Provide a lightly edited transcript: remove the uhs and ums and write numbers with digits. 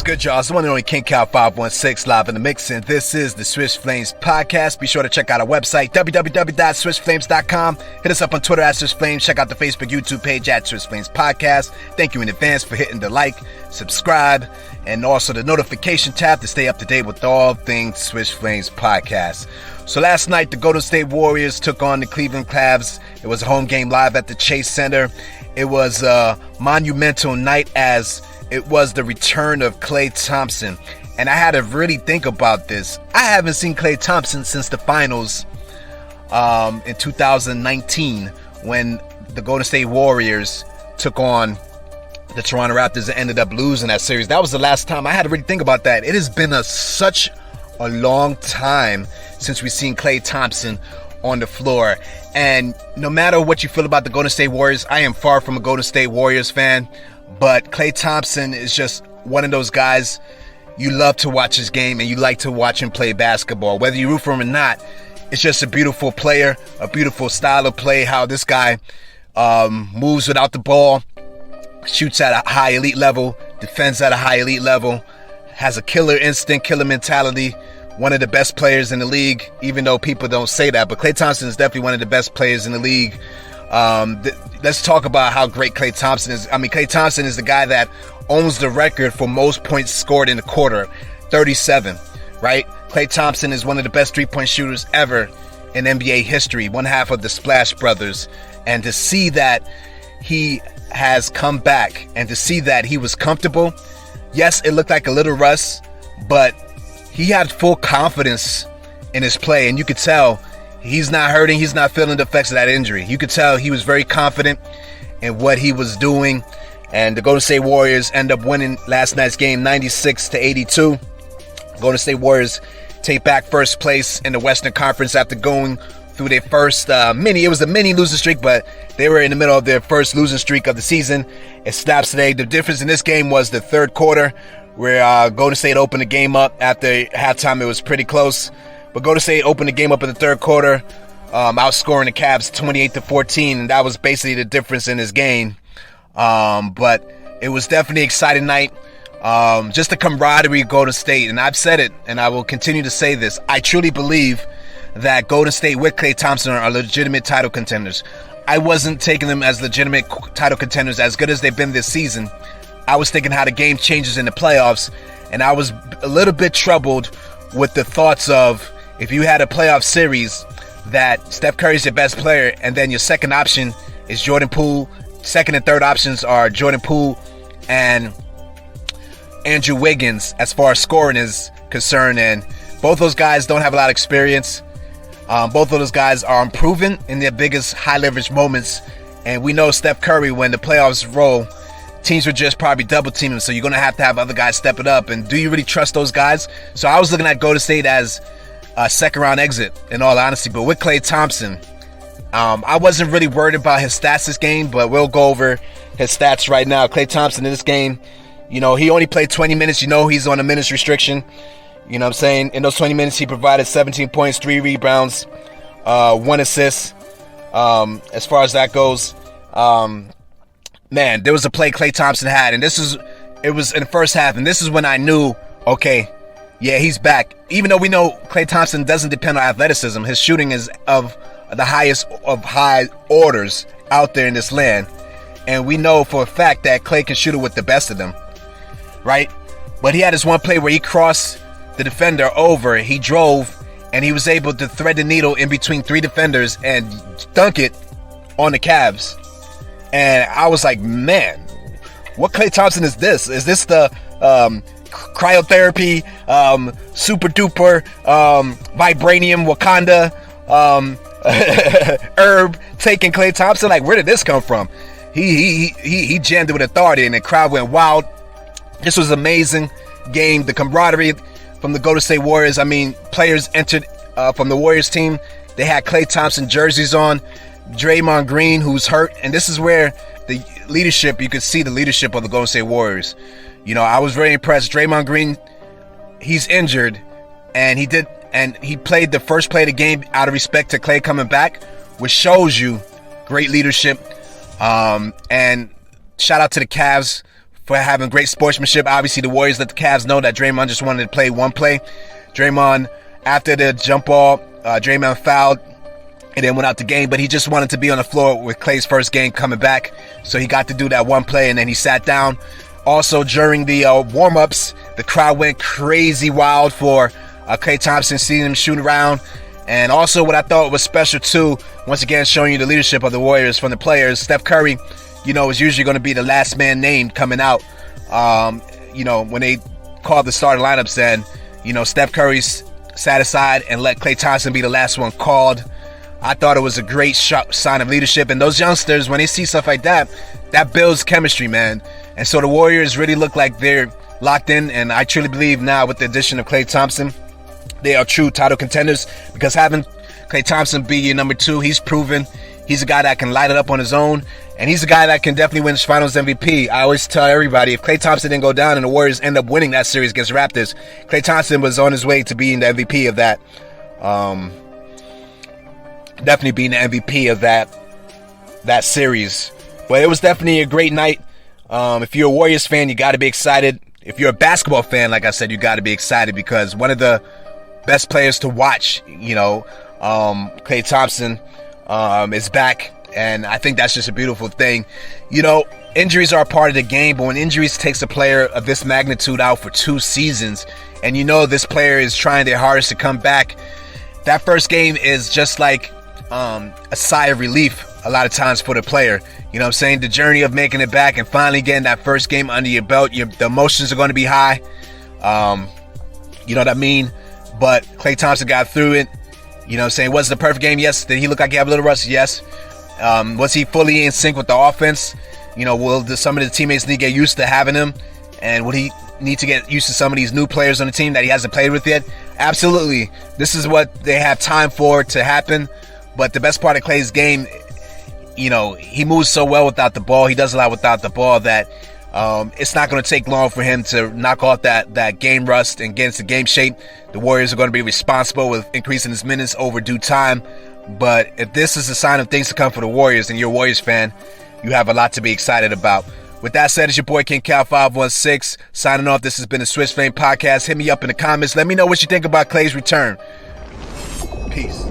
good, y'all? It's the one and only King Cow 516 live in the mix, and this is the Swiss Flames podcast. Be sure to check out our website, www.swissflames.com. Hit us up on Twitter at Swiss Flames. Check out the Facebook, YouTube page at Swiss Flames Podcast. Thank you in advance for hitting the like, subscribe, and also the notification tab to stay up to date with all things Swiss Flames podcast. So last night, the Golden State Warriors took on the Cleveland Cavs. It was a home game live at the Chase Center. It was a monumental night as it was the return of Klay Thompson. And I had to really think about this. I haven't seen Klay Thompson since the finals in 2019 when the Golden State Warriors took on the Toronto Raptors and ended up losing that series. That was the last time. I had to really think about that. It has been such a long time since we've seen Klay Thompson on the floor. And no matter what you feel about the Golden State Warriors, I am far from a Golden State Warriors fan. But Klay Thompson is just one of those guys you love to watch his game and you like to watch him play basketball. Whether you root for him or not, it's just a beautiful player, a beautiful style of play, how this guy moves without the ball, shoots at a high elite level, defends at a high elite level, has a killer instinct, killer mentality, one of the best players in the league, even though people don't say that. But Klay Thompson is definitely one of the best players in the league. Let's talk about how great Klay Thompson is. I mean, Klay Thompson is the guy that owns the record for most points scored in a quarter, 37, right? Klay Thompson is one of the best three-point shooters ever in NBA history, one half of the Splash Brothers. And to see that he has come back and to see that he was comfortable, yes, it looked like a little rust, but he had full confidence in his play, and you could tell he's not hurting. He's not feeling the effects of that injury. You could tell he was very confident in what he was doing. And the Golden State Warriors end up winning last night's game 96-82. Golden State Warriors take back first place in the Western Conference after going through their first it was a mini losing streak, but they were in the middle of their first losing streak of the season. It snaps today. The difference in this game was the third quarter, where Golden State opened the game up. After halftime, it was pretty close. But Golden State opened the game up in the third quarter, outscoring the Cavs 28-14, and that was basically the difference in this game. But it was definitely an exciting night. Just the camaraderie of Golden State, and I've said it, and I will continue to say this. I truly believe that Golden State with Klay Thompson are legitimate title contenders. I wasn't taking them as legitimate title contenders as good as they've been this season. I was thinking how the game changes in the playoffs, and I was a little bit troubled with the thoughts of, if you had a playoff series that Steph Curry's your best player and then your second option is Jordan Poole, second and third options are Jordan Poole and Andrew Wiggins as far as scoring is concerned, and both those guys don't have a lot of experience. Both of those guys are unproven in their biggest high leverage moments, and we know Steph Curry, when the playoffs roll, teams would just probably double team him, so you're going to have other guys step it up. And do you really trust those guys? So I was looking at Golden State as a second round exit, in all honesty. But with Klay Thompson, I wasn't really worried about his stats this game, but we'll go over his stats right now. Klay Thompson in this game, he only played 20 minutes. He's on a minutes restriction. You know what I'm saying? In those 20 minutes, he provided 17 points, 3 rebounds, 1 assist. As far as that goes, man, there was a play Klay Thompson had, and it was in the first half, and this is when I knew, okay, yeah, he's back. Even though we know Klay Thompson doesn't depend on athleticism, his shooting is of the highest of high orders out there in this land. And we know for a fact that Klay can shoot it with the best of them, right? But he had this one play where he crossed the defender over, he drove, and he was able to thread the needle in between 3 defenders and dunk it on the Cavs. And I was like, man, what Klay Thompson is this? Is this the cryotherapy, super duper, vibranium, Wakanda, herb taking Klay Thompson? Like, where did this come from? He jammed it with authority, and the crowd went wild. This was an amazing game. The camaraderie from the Golden State Warriors. I mean, players entered from the Warriors team. They had Klay Thompson jerseys on. Draymond Green, who's hurt, and this is where the leadership, you could see the leadership of the Golden State Warriors. I was very impressed. Draymond Green, he's injured, and he played the first play of the game out of respect to Klay coming back, which shows you great leadership. And shout out to the Cavs for having great sportsmanship. Obviously, the Warriors let the Cavs know that Draymond just wanted to play one play. Draymond, after the jump ball, Draymond fouled and then went out the game, but he just wanted to be on the floor with Klay's first game coming back. So he got to do that one play, and then he sat down. Also, during the warm-ups, the crowd went crazy wild for Klay Thompson, seeing him shoot around. And also what I thought was special too, once again showing you the leadership of the Warriors from the players, Steph Curry, is usually going to be the last man named coming out. When they called the starting lineups, and Steph Curry's sat aside and let Klay Thompson be the last one called. I thought it was a great sign of leadership. And those youngsters, when they see stuff like that, that builds chemistry, man. And so the Warriors really look like they're locked in. And I truly believe now with the addition of Klay Thompson, they are true title contenders, because having Klay Thompson be your number 2, he's proven he's a guy that can light it up on his own. And he's a guy that can definitely win Finals MVP. I always tell everybody, if Klay Thompson didn't go down and the Warriors end up winning that series against Raptors, Klay Thompson was on his way to being the MVP of that. Definitely being the MVP of that series. But it was definitely a great night. If you're a Warriors fan, you got to be excited. If you're a basketball fan, like I said, you got to be excited, because one of the best players to watch, Klay Thompson is back. And I think that's just a beautiful thing. Injuries are a part of the game, but when injuries takes a player of this magnitude out for 2 seasons, and this player is trying their hardest to come back, that first game is just like a sigh of relief a lot of times for the player. The journey of making it back and finally getting that first game under your belt, the emotions are going to be high. You know what I mean? But Klay Thompson got through it. Was it the perfect game? Yes. Did he look like he had a little rust? Yes. Was he fully in sync with the offense? Will some of the teammates need to get used to having him? And will he need to get used to some of these new players on the team that he hasn't played with yet? Absolutely. This is what they have time for to happen. But the best part of Klay's game, he moves so well without the ball. He does a lot without the ball that it's not going to take long for him to knock off that game rust and get into game shape. The Warriors are going to be responsible with increasing his minutes over due time. But if this is a sign of things to come for the Warriors, and you're a Warriors fan, you have a lot to be excited about. With that said, it's your boy King Cal 516 signing off. This has been the Switch Flame Podcast. Hit me up in the comments. Let me know what you think about Klay's return. Peace.